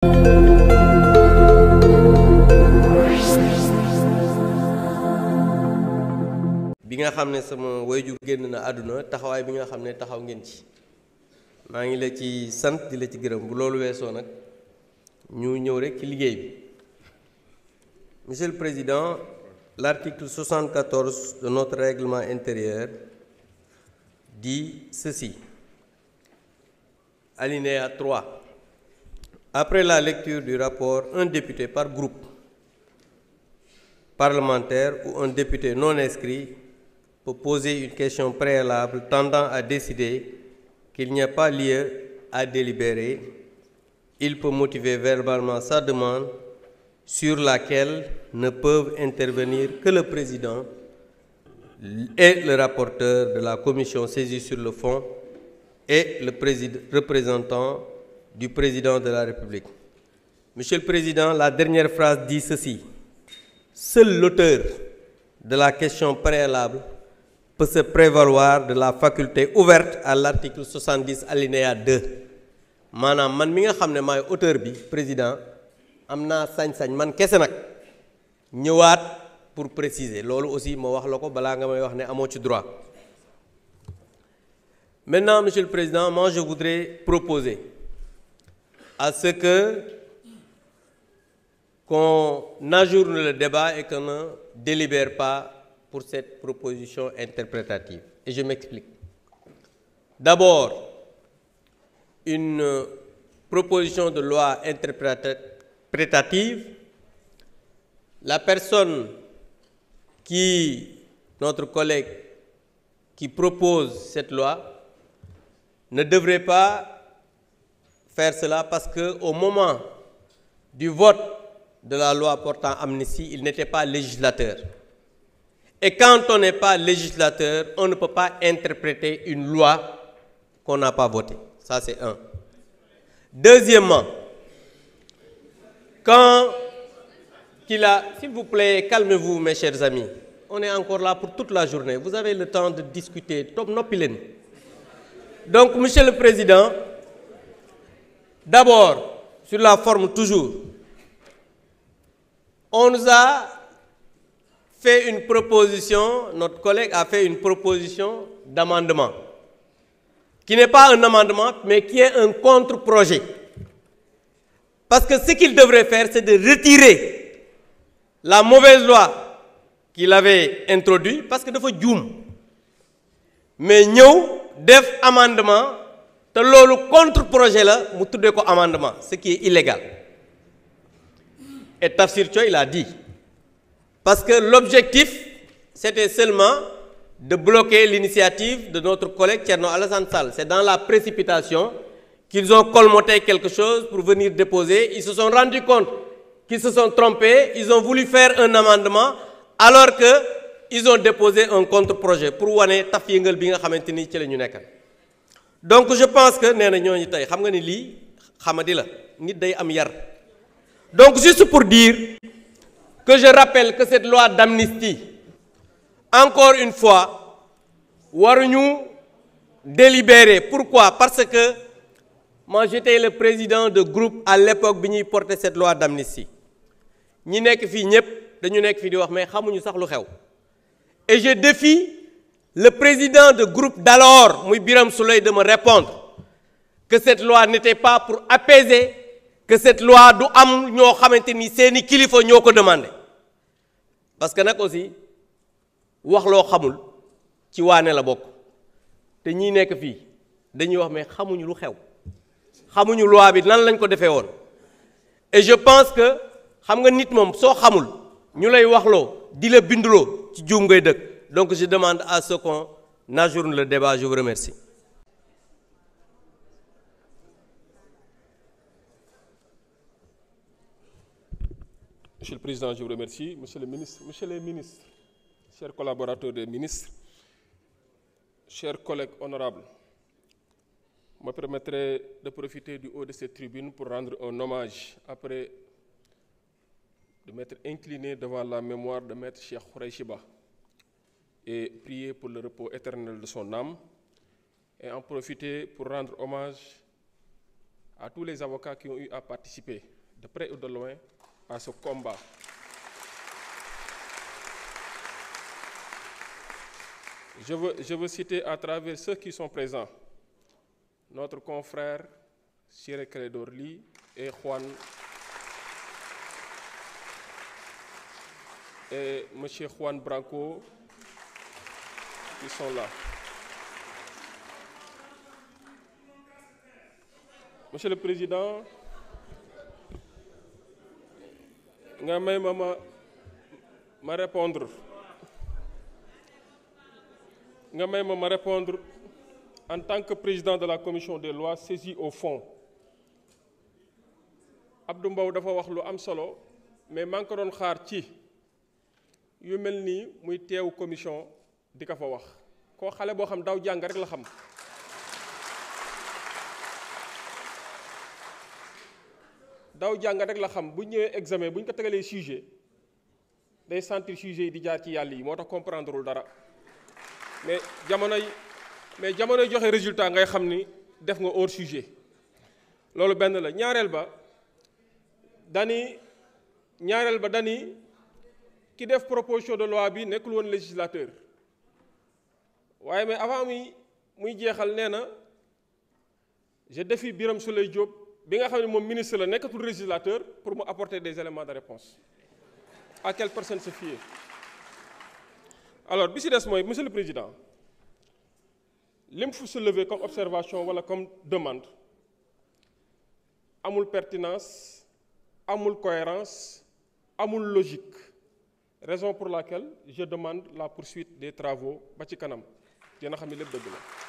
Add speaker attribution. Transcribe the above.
Speaker 1: bi nga xam ne sama waajur génn na àdduna taxawaay bi nga xam ne taxaw ngeen ci maa ngi la ci sant di la ci gërëm bu loolu weesoo nag ñu ñëw rek ci liggéey bi. Monsieur le Président, l'article 74 de notre règlement intérieur dit ceci. Alinéa 3. Après la lecture du rapport, un député par groupe parlementaire ou un député non inscrit peut poser une question préalable tendant à décider qu'il n'y a pas lieu à délibérer. Il peut motiver verbalement sa demande sur laquelle ne peuvent intervenir que le président et le rapporteur de la commission saisie sur le fond et le représentant du président de la République. Monsieur le Président, la dernière phrase dit ceci. Seul l'auteur de la question préalable peut se prévaloir de la faculté ouverte à l'article 70 alinéa 2. maanaam man mi nga xam ne maay auteur bi président am naa sañ-sañ man kese nag ñëwaat pour préciser loolu aussi ma wax la ko balaa nga may wax ne amoo ci droit. Maintenant, Monsieur le Président, moi je voudrais proposer à ce qu'on ajourne le débat et qu'on ne délibère pas pour cette proposition interprétative. Et je m'explique. D'abord, une proposition de loi interprétative, la personne notre collègue qui propose cette loi, ne devrait pas faire cela parce qu'au moment du vote de la loi portant amnistie, il n'était pas législateur. Et quand on n'est pas législateur, on ne peut pas interpréter une loi qu'on n'a pas votée. Ça, c'est un. Deuxièmement, s'il vous plaît, calmez-vous, mes chers amis. On est encore là pour toute la journée. Vous avez le temps de discuter. Donc, Monsieur le Président, d'abord, sur la forme toujours, on nous a fait une proposition, notre collègue a fait une proposition d'amendement, qui n'est pas un amendement, mais qui est un contre-projet. Parce que ce qu'il devrait faire, c'est de retirer la mauvaise loi qu'il avait introduite, parce que dafa juum mais ñëw def amendement te loolu contre-projet la mu tuddee ko amendement, ce qui est illégal. Et Tafsir Thioye l'a dit. Parce que l'objectif, c'était seulement de bloquer l'initiative de notre collègue Thierno Alassane Sall. C'est dans la précipitation qu'ils ont colmaté quelque chose pour venir déposer. Ils se sont rendus compte qu'ils se sont trompés. Ils ont voulu faire un amendement alors qu'ils ont déposé un contre-projet pour wane taf yëngal bi nga xamante ni ci la ñu nekkal. Donc je pense que nee na ñooñu tey xam nga ni lii xamadi la nit day am yar. Donc juste pour dire que je rappelle que cette loi d'amnistie, encore une fois, waruñu délibérer. Pourquoi? Parce que moi j'étais le président de groupe à l'époque bi ñuy porter cette loi d'amnistie. ñi nekk fii ñëpp dañu nekk fii di wax mais xamuñu sax lu xew. Et je défie le président de groupe d'alors, muy Birame Souleye, de me répondre que cette loi n'était pas pour apaiser, que cette loi du am ñoo xamante ni seeni kilifa ñoo ko demandé. Parce que nag aussi wax loo xamul ci waane la bokk te ñii nekk fii dañuy wax mais xamuñu lu xew xamuñu loi bi nan lañ ko defee woon. Et je pense que xam nga nit moom soo xamul ñu lay waxloo di la binduloo ci juum ngay dëkk. Donc je demande à ce qu'on ajourne le débat. Je vous remercie.
Speaker 2: Monsieur le Président, je vous remercie. Monsieur les ministres, chers collaborateurs des ministres, chers collègues honorables, je me permettrai de profiter du haut de cette tribune pour rendre un hommage après de m'être incliné devant la mémoire de Maître Cheikh Khoureychi Ba et prier pour le repos éternel de son âme, et en profiter pour rendre hommage à tous les avocats qui ont eu à participer de près ou de loin à ce combat. Je veux citer à travers ceux qui sont présents notre confrère Ciré Clédor Ly et M. Juan Branco qui sont là. Monsieur le Président, nga may ma répondre en tant que président de la commission des lois saisi au fond. Abdou Mbow dafa wax lu am solo mais maa ngi ko doon xaar ci yu mel nii muy teew commission di ko fa wax koo xale boo xam daw jàng rek la xam bu ñëwee examen bu ñu ko tegalee sujet day sentir sujet yi di jaar ci yàlla yi moo tax comprendrewul dara mais jamonoy joxe résultat ngay xam ni def nga hors sujet loolu benn la ñaareel ba dani ki def proposition de loi bi nekkul woon législateur waaye mais avant muy jeexal nee na je défie Birame Souleye Diop bi nga xam ne moom ministre la nekkatul législateur pour mu apporter des éléments de réponse à quelle personne se fier. Alors bi si des mooy monsieur le président li mu fu soulever comme observation wala comme demande amul pertinence amul cohérence amul logique raison pour laquelle je demande la poursuite des travaux ba ci kanam dina xam ne lépp dëgg la.